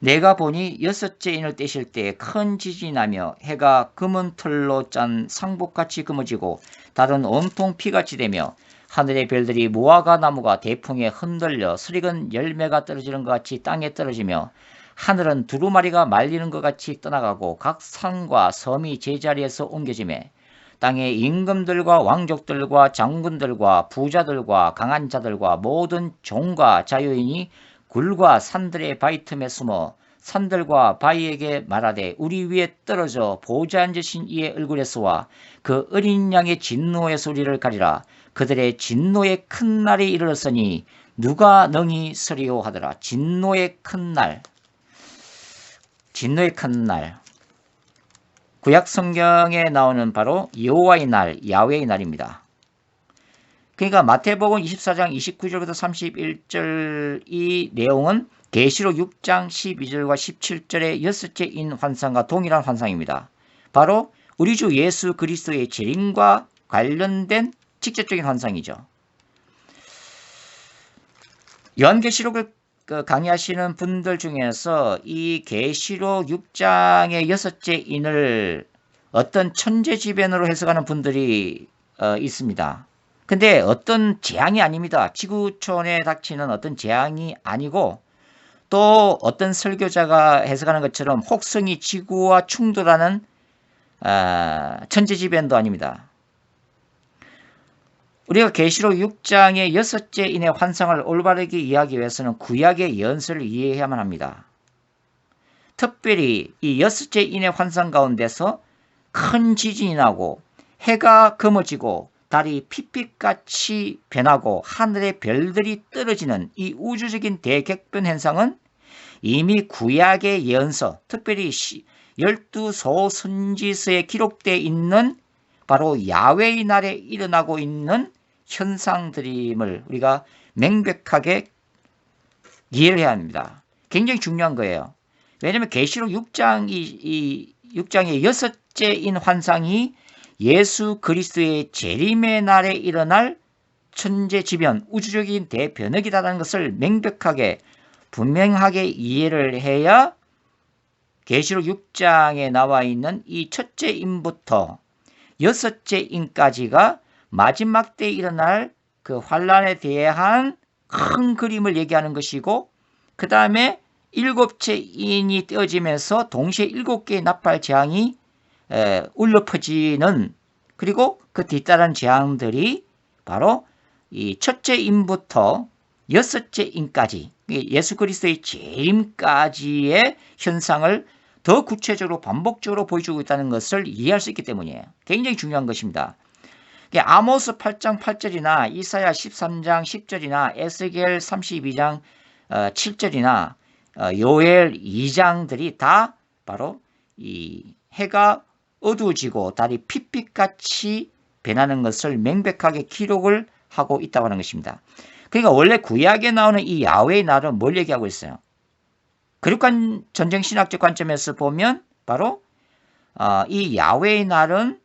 내가 보니 여섯째 인을 떼실 때 큰 지진이 나며 해가 검은 털로 짠 상복같이 검어지고 달은 온통 피같이 되며 하늘의 별들이 무화과 나무가 대풍에 흔들려 스익은 열매가 떨어지는 것 같이 땅에 떨어지며 하늘은 두루마리가 말리는 것 같이 떠나가고 각 산과 섬이 제자리에서 옮겨지매 땅의 임금들과 왕족들과 장군들과 부자들과 강한 자들과 모든 종과 자유인이 굴과 산들의 바위 틈에 숨어 산들과 바위에게 말하되 우리 위에 떨어져 보좌 앉으신 이의 얼굴에서와 그 어린 양의 진노의 소리를 가리라. 그들의 진노의 큰 날이 이르렀으니 누가 능히 서리요 하더라. 진노의 큰 날. 진노의 큰 날. 구약 성경에 나오는 바로 여호와의 날, 야훼의 날입니다. 그러니까 마태복음 24장 29절부터 31절 이 내용은 계시록 6장 12절과 17절의 여섯째 인 환상과 동일한 환상입니다. 바로 우리 주 예수 그리스도의 재림과 관련된 직접적인 환상이죠. 요한계시록을 강의하시는 분들 중에서 이 계시록 6장의 여섯째 인을 어떤 천재지변으로 해석하는 분들이 있습니다. 근데 어떤 재앙이 아닙니다. 지구촌에 닥치는 어떤 재앙이 아니고 또 어떤 설교자가 해석하는 것처럼 혹성이 지구와 충돌하는 천재지변도 아닙니다. 우리가 계시록 6장의 여섯째 인의 환상을 올바르게 이해하기 위해서는 구약의 연설을 이해해야만 합니다. 특별히 이 여섯째 인의 환상 가운데서 큰 지진이 나고 해가 검어지고 달이 핏빛같이 변하고 하늘의 별들이 떨어지는 이 우주적인 대격변 현상은 이미 구약의 예언서, 특별히 12소 선지서에 기록되어 있는 바로 야훼의 날에 일어나고 있는 현상들임을 우리가 명백하게 이해를 해야 합니다. 굉장히 중요한 거예요. 왜냐하면 계시록 6장의 여섯째인 환상이 예수 그리스도의 재림의 날에 일어날 천재지변, 우주적인 대변혁이라는 것을 명백하게 분명하게 이해를 해야 계시록 6장에 나와 있는 이 첫째 인부터 여섯째 인까지가 마지막 때에 일어날 그 환란에 대한 큰 그림을 얘기하는 것이고, 그 다음에 일곱째 인이 떼어지면서 동시에 7개의 나팔 재앙이 울려 퍼지는, 그리고 그 뒤따른 재앙들이 바로 이 첫째 인부터 여섯째 인까지 예수 그리스도의 재림까지의 현상을 더 구체적으로 반복적으로 보여주고 있다는 것을 이해할 수 있기 때문이에요. 굉장히 중요한 것입니다. 아모스 8장 8절이나 이사야 13장 10절이나 에스겔 32장 7절이나 요엘 2장들이 다 바로 이 해가 어두워지고 달이 핏빛같이 변하는 것을 명백하게 기록을 하고 있다고 하는 것입니다. 그러니까 원래 구약에 나오는 이 야훼의 날은 뭘 얘기하고 있어요? 그룹간 전쟁 신학적 관점에서 보면 바로 이 야훼의 날은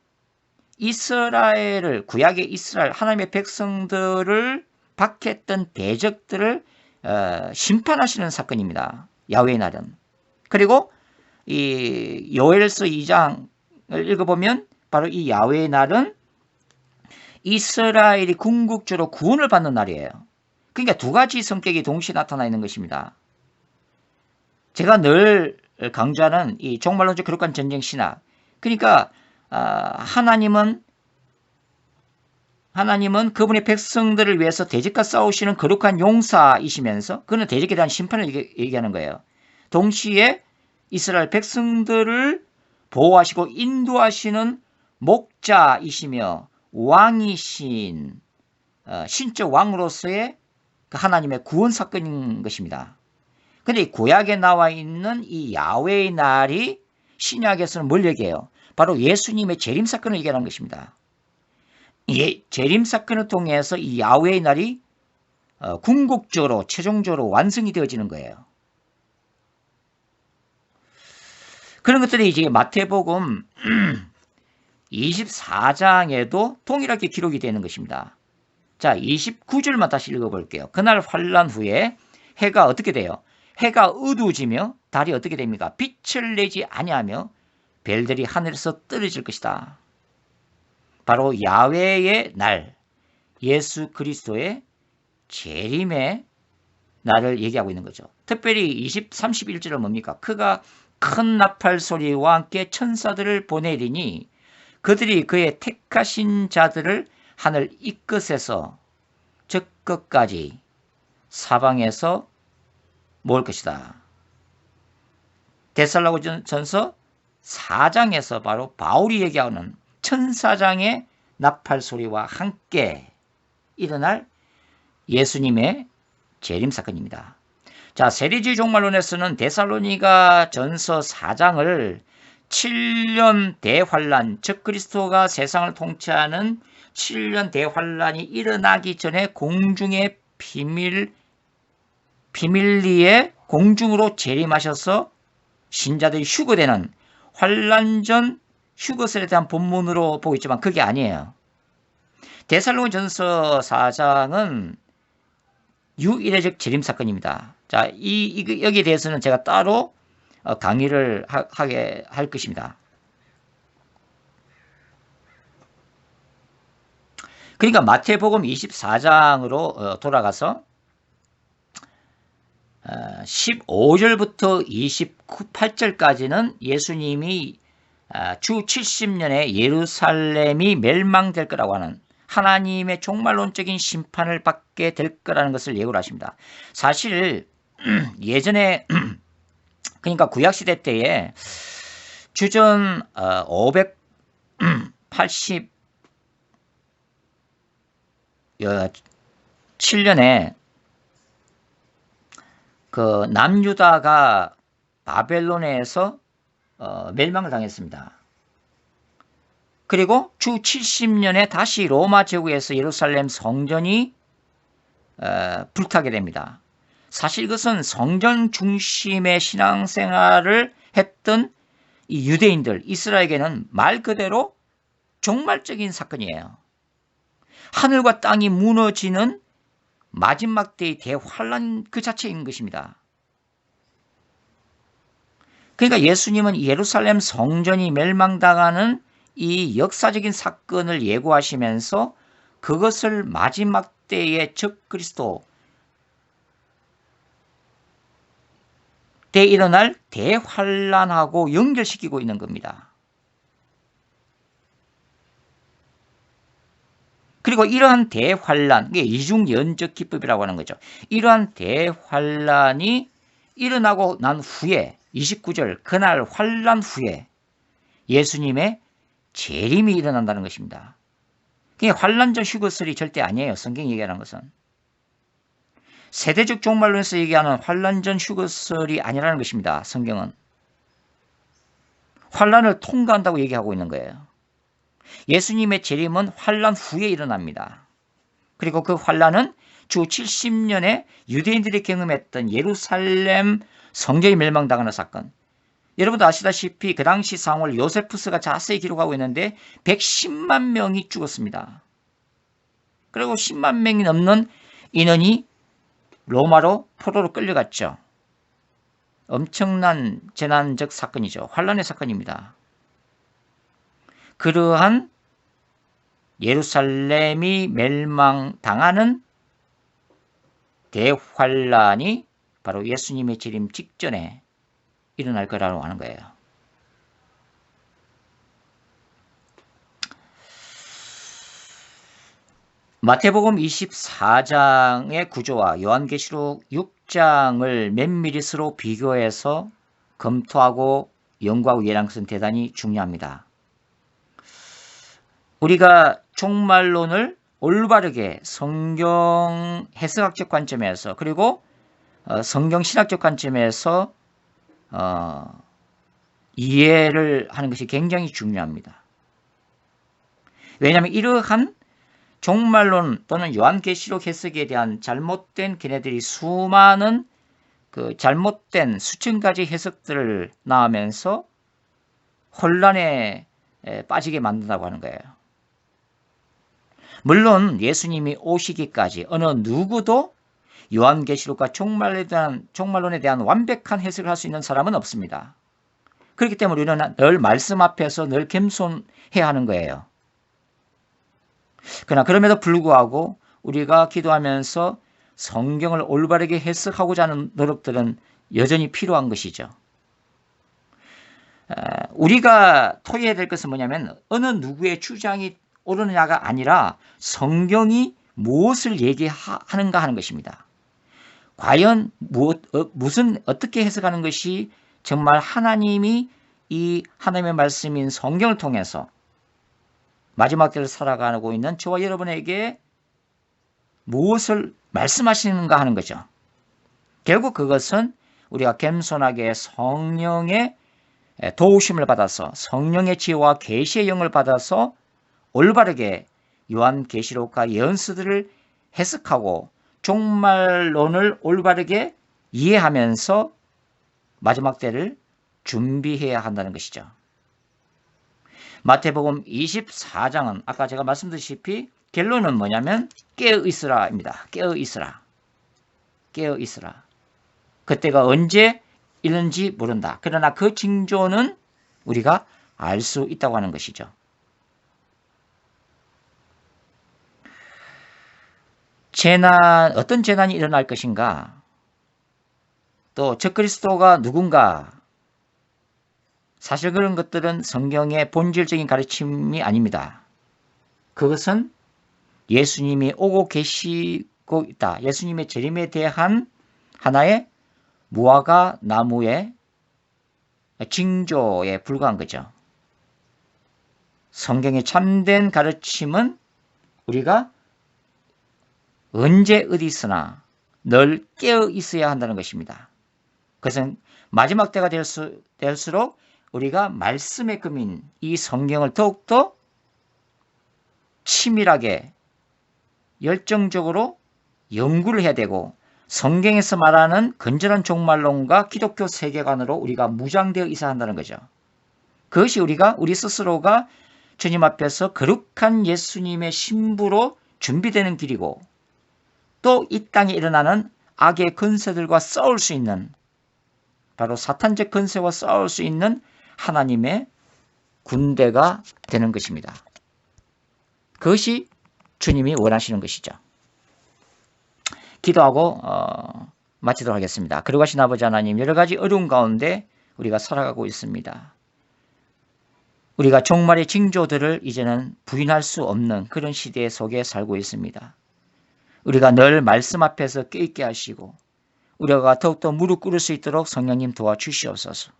이스라엘을, 구약의 이스라엘 하나님의 백성들을 박해했던 대적들을 심판하시는 사건입니다. 야훼의 날은. 그리고 이 요엘서 2장을 읽어보면 바로 이 야훼의 날은 이스라엘이 궁극적으로 구원을 받는 날이에요. 그러니까 두 가지 성격이 동시에 나타나 있는 것입니다. 제가 늘 강조하는 이 종말론적 거룩한 전쟁 신학. 그러니까 하나님은 그분의 백성들을 위해서 대적과 싸우시는 거룩한 용사이시면서 그는 대적에 대한 심판을 얘기하는 거예요. 동시에 이스라엘 백성들을 보호하시고 인도하시는 목자이시며 왕이신 신적 왕으로서의 그 하나님의 구원 사건인 것입니다. 그런데 구약에 나와 있는 이 야훼의 날이 신약에서는 뭘 얘기해요? 바로 예수님의 재림 사건을 얘기하는 것입니다. 재림 사건을 통해서 이 야훼의 날이 궁극적으로 최종적으로 완성이 되어지는 거예요. 그런 것들이 이제 마태복음 24장에도 동일하게 기록이 되는 것입니다. 자, 29절만 다시 읽어볼게요. 그날 환란 후에 해가 어떻게 돼요? 해가 어두워지며 달이 어떻게 됩니까? 빛을 내지 아니하며 별들이 하늘에서 떨어질 것이다. 바로 야훼의 날, 예수 그리스도의 재림의 날을 얘기하고 있는 거죠. 특별히 31절은 뭡니까? 그가 큰 나팔 소리와 함께 천사들을 보내리니 그들이 그의 택하신 자들을 하늘 이끝에서 저 끝까지 사방에서 모을 것이다. 데살로니가전서 4장에서 바로 바울이 얘기하는 천사장의 나팔 소리와 함께 일어날 예수님의 재림 사건입니다. 자, 세리주의 종말론에서는 데살로니가 전서 4장을 7년 대환란, 즉 그리스도가 세상을 통치하는 7년 대환란이 일어나기 전에 공중의 비밀리에 공중으로 재림하셔서 신자들이 휴거되는 환란전 휴거설에 대한 본문으로 보고 있지만 그게 아니에요. 데살로니가전서 4장은 유일의적 재림 사건입니다. 자, 여기에 대해서는 제가 따로 강의를 하게 할 것입니다. 그러니까 마태복음 24장으로 돌아가서 15절부터 28절까지는 예수님이 주 70년에 예루살렘이 멸망될 거라고 하는 하나님의 종말론적인 심판을 받게 될 거라는 것을 예고를 하십니다. 사실 예전에 그러니까 구약시대 때에 주전 587년에 그 남유다가 바벨론에서 멸망을 당했습니다. 그리고 주 70년에 다시 로마 제국에서 예루살렘 성전이 불타게 됩니다. 사실 이것은 성전 중심의 신앙생활을 했던 이 유대인들, 이스라엘에게는 말 그대로 종말적인 사건이에요. 하늘과 땅이 무너지는 마지막 때의 대환란 그 자체인 것입니다. 그러니까 예수님은 예루살렘 성전이 멸망당하는 이 역사적인 사건을 예고하시면서 그것을 마지막 때의 적 그리스도 때 일어날 대환란하고 연결시키고 있는 겁니다. 그리고 이러한 대환란, 이게 이중연적 기법이라고 하는 거죠. 이러한 대환란이 일어나고 난 후에 29절 그날 환란 후에 예수님의 재림이 일어난다는 것입니다. 그게 환란전 휴거설이 절대 아니에요. 성경이 얘기하는 것은. 세대적 종말론에서 얘기하는 환란전 휴거설이 아니라는 것입니다. 성경은. 환란을 통과한다고 얘기하고 있는 거예요. 예수님의 재림은 환란 후에 일어납니다. 그리고 그 환란은 주 70년에 유대인들이 경험했던 예루살렘 성전이 멸망당하는 사건. 여러분도 아시다시피 그 당시 상황을 요세푸스가 자세히 기록하고 있는데 110만 명이 죽었습니다. 그리고 10만 명이 넘는 인원이 로마로 포로로 끌려갔죠. 엄청난 재난적 사건이죠. 환란의 사건입니다. 그러한 예루살렘이 멸망당하는 대환란이 바로 예수님의 재림 직전에 일어날 거라고 하는 거예요. 마태복음 24장의 구조와 요한계시록 6장을 면밀히 서로 비교해서 검토하고 연구하고 이해하는 것은 대단히 중요합니다. 우리가 종말론을 올바르게 성경 해석학적 관점에서 그리고 성경 신학적 관점에서 이해를 하는 것이 굉장히 중요합니다. 왜냐하면 이러한 종말론 또는 요한계시록 해석에 대한 잘못된 걔네들이 수많은 그 잘못된 수천 가지 해석들을 낳으면서 혼란에 빠지게 만든다고 하는 거예요. 물론 예수님이 오시기까지 어느 누구도 요한계시록과 종말론에 대한 완벽한 해석을 할 수 있는 사람은 없습니다. 그렇기 때문에 우리는 늘 말씀 앞에서 늘 겸손해야 하는 거예요. 그러나 그럼에도 불구하고 우리가 기도하면서 성경을 올바르게 해석하고자 하는 노력들은 여전히 필요한 것이죠. 우리가 토의해야 될 것은 뭐냐면 어느 누구의 주장이 옳으냐가 아니라 성경이 무엇을 얘기하는가 하는 것입니다. 과연 무슨 어떻게 해석하는 것이 정말 하나님이 이 하나님의 말씀인 성경을 통해서 마지막 때를 살아가고 있는 저와 여러분에게 무엇을 말씀하시는가 하는 거죠. 결국 그것은 우리가 겸손하게 성령의 도우심을 받아서 성령의 지혜와 계시의 영을 받아서 올바르게 요한계시록과 예언서들을 해석하고 종말론을 올바르게 이해하면서 마지막 때를 준비해야 한다는 것이죠. 마태복음 24장은 아까 제가 말씀드렸다시피 결론은 뭐냐면 깨어있으라입니다. 깨어있으라. 깨어있으라. 그때가 언제 이르는지 모른다. 그러나 그 징조는 우리가 알 수 있다고 하는 것이죠. 어떤 재난이 일어날 것인가? 또 적그리스도가 누군가? 사실 그런 것들은 성경의 본질적인 가르침이 아닙니다. 그것은 예수님이 오고 계시고 있다. 예수님의 재림에 대한 하나의 무화과 나무의 징조에 불과한 거죠. 성경의 참된 가르침은 우리가 언제 어디 있으나 늘 깨어 있어야 한다는 것입니다. 그것은 마지막 때가 될수록 우리가 말씀의 금인 이 성경을 더욱더 치밀하게 열정적으로 연구를 해야 되고 성경에서 말하는 건전한 종말론과 기독교 세계관으로 우리가 무장되어 있어야 한다는 거죠. 그것이 우리 스스로가 주님 앞에서 거룩한 예수님의 신부로 준비되는 길이고 또 이 땅에 일어나는 악의 권세들과 싸울 수 있는 바로 사탄적 권세와 싸울 수 있는 하나님의 군대가 되는 것입니다. 그것이 주님이 원하시는 것이죠. 기도하고 마치도록 하겠습니다. 거룩하신 아버지 하나님, 여러 가지 어려운 가운데 우리가 살아가고 있습니다. 우리가 종말의 징조들을 이제는 부인할 수 없는 그런 시대 속에 살고 있습니다. 우리가 늘 말씀 앞에서 깨있게 하시고 우리가 더욱더 무릎 꿇을 수 있도록 성령님 도와주시옵소서.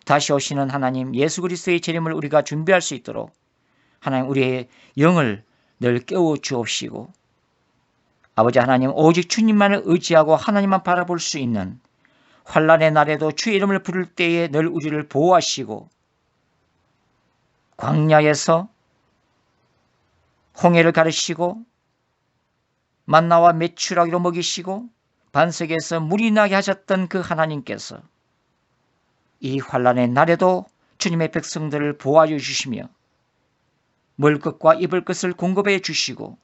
다시 오시는 하나님 예수 그리스도의 재림을 우리가 준비할 수 있도록 하나님 우리의 영을 늘 깨워 주옵시고 아버지 하나님 오직 주님만을 의지하고 하나님만 바라볼 수 있는 환난의 날에도 주의 이름을 부를 때에 늘 우리를 보호하시고 광야에서 홍해를 가르시고 만나와 메추라기로 먹이시고 반석에서 물이 나게 하셨던 그 하나님께서 이 환난의 날에도 주님의 백성들을 보호하여 주시며 먹을 것과 입을 것을 공급해 주시고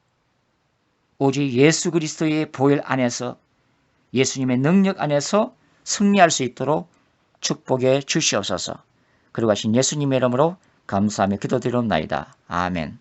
오직 예수 그리스도의 보혈 안에서 예수님의 능력 안에서 승리할 수 있도록 축복해 주시옵소서. 그러고 하신 예수님의 이름으로 감사하며 기도드리옵나이다. 아멘.